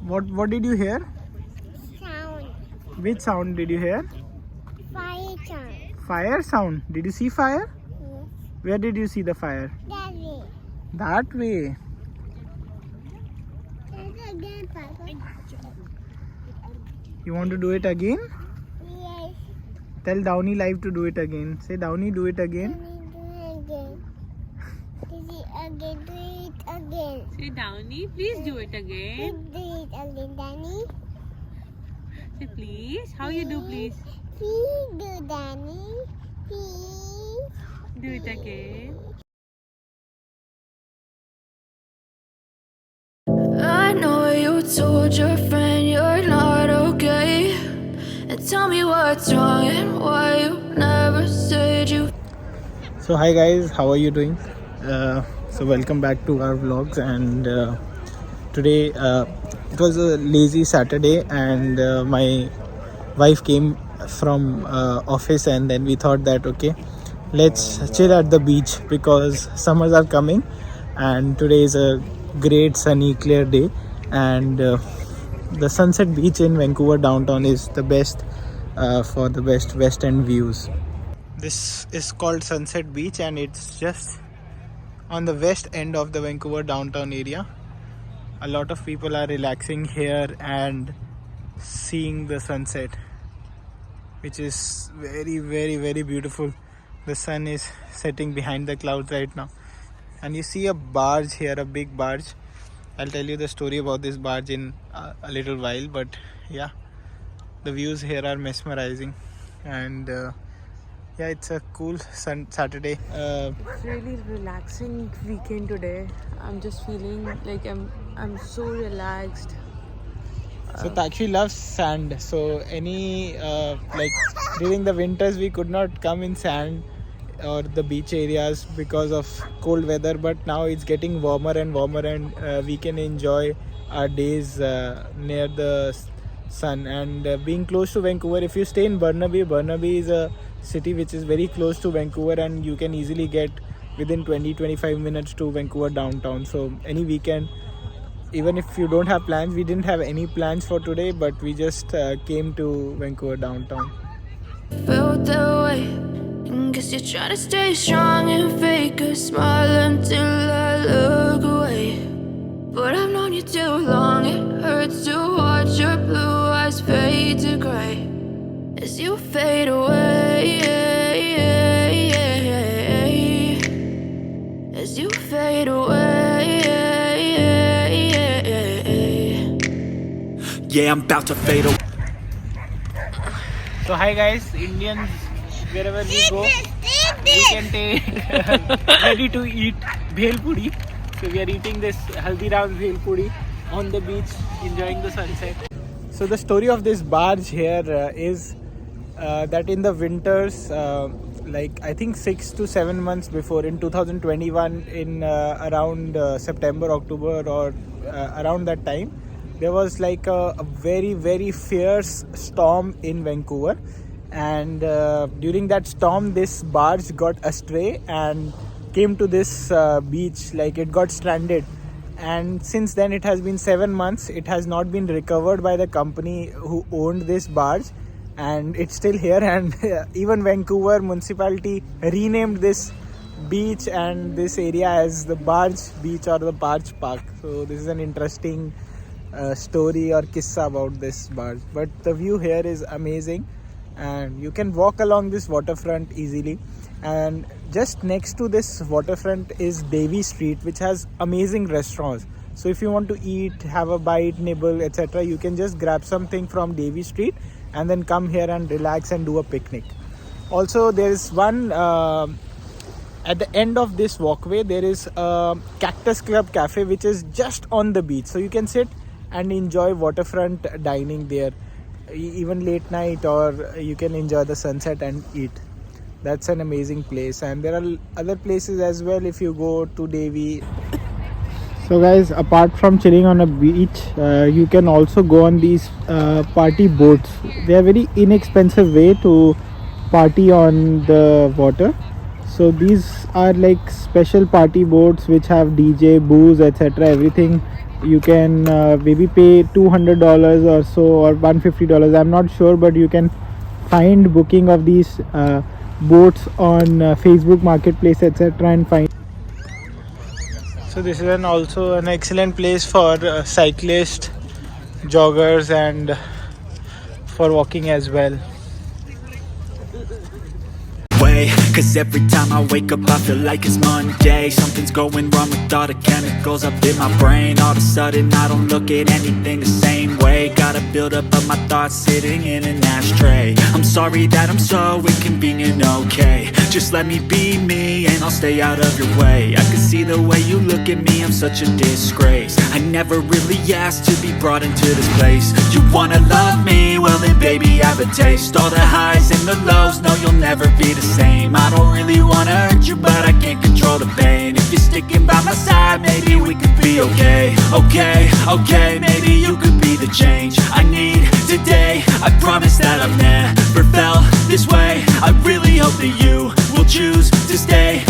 What did you hear? Sound. Which sound did you hear? Fire sound. Fire sound. Did you see fire? Yes. Where did you see the fire? That way. That way. That's again, Papa. You want to do it again? Yes. Tell Downy live to do it again. Say Downy, do it again. Do it again. Do it again. Say Downy, please do it again. Do it again, Danny. Say please. How you do please? Please do, Danny. Please. Do it again. I know you told your friend you're not okay, and tell me what's wrong and why you never said you. So hi guys, how are you doing? So welcome back to our vlogs, and today it was a lazy Saturday, and my wife came from office, and then we thought that okay, let's chill at the beach because summers are coming, and today is a great sunny clear day, and the Sunset Beach in Vancouver Downtown is the best for the best West End views. This is called Sunset Beach, and it's just on the west end of the Vancouver Downtown area. A lot of people are relaxing here and seeing the sunset, which is very, very, very beautiful. The sun is setting behind the clouds right now, and you see a barge here, a big barge. I'll tell you the story about this barge in a little while, but yeah, the views here are mesmerizing, and yeah, it's a cool Saturday. It's really relaxing weekend today. I'm just feeling like I'm so relaxed. So Takshi loves sand. So any like during the winters we could not come in sand or the beach areas because of cold weather. But now it's getting warmer and warmer, and we can enjoy our days near the sun. And being close to Vancouver, if you stay in Burnaby is a city which is very close to Vancouver, and you can easily get within 20-25 minutes to Vancouver Downtown. So any weekend, even if you don't have plans, we didn't have any plans for today, but we just came to Vancouver Downtown. Felt that way, and guess you're trying to stay strong and fake a smile until I look away. But I've known you too long, it hurts to watch your blue eyes fade to gray as you fade away, as you fade away. Yeah, I'm about to fade away. So hi guys, Indians, wherever we go, we can take ready to eat bhel puri. So we are eating this Haldiram bhel puri on the beach, enjoying the sunset. So the story of this barge here is that in the winters, like I think 6 to 7 months before, in 2021, in around September, October, or around that time, there was like a very, very fierce storm in Vancouver, and during that storm this barge got astray and came to this beach, like it got stranded, and since then it has been 7 months. It has not been recovered by the company who owned this barge, and it's still here, and even Vancouver municipality renamed this beach and this area as the Barge Beach or the Barge Park. So this is an interesting story or kissa about this barge, but the view here is amazing, and you can walk along this waterfront easily. And just next to this waterfront is Davie Street, which has amazing restaurants. So if you want to eat, have a bite, nibble, etc., you can just grab something from Davie Street and then come here and relax and do a picnic. Also, there is one at the end of this walkway, there is a Cactus Club Cafe, which is just on the beach. So you can sit and enjoy waterfront dining there, even late night, or you can enjoy the sunset and eat. That's an amazing place, and there are other places as well if you go to Davie. So guys, apart from chilling on a beach, you can also go on these party boats. They are very inexpensive way to party on the water. So these are like special party boats which have DJ, booze, etc., everything you can maybe pay $200 or so, or $150. I'm not sure, but you can find booking of these boats on Facebook Marketplace, etc., and find. So this is also an excellent place for cyclists, joggers, and for walking as well. Cause every time I wake up I feel like it's Monday. Something's going wrong with all the chemicals up in my brain. All of a sudden I don't look at anything the same way. Gotta build up of my thoughts sitting in an ashtray. I'm sorry that I'm so inconvenient, okay. Just let me be me and I'll stay out of your way. I can see the way you look at me, I'm such a disgrace. I never really asked to be brought into this place. You wanna love me? Well then baby I have a taste. All the highs and the lows, no you'll never be the same. I don't really wanna hurt you, but I can't control the pain. If you're sticking by my side, maybe we could be okay. Okay, maybe you could be the change I need today. I promise that I've never felt this way. I really hope that you will choose to stay.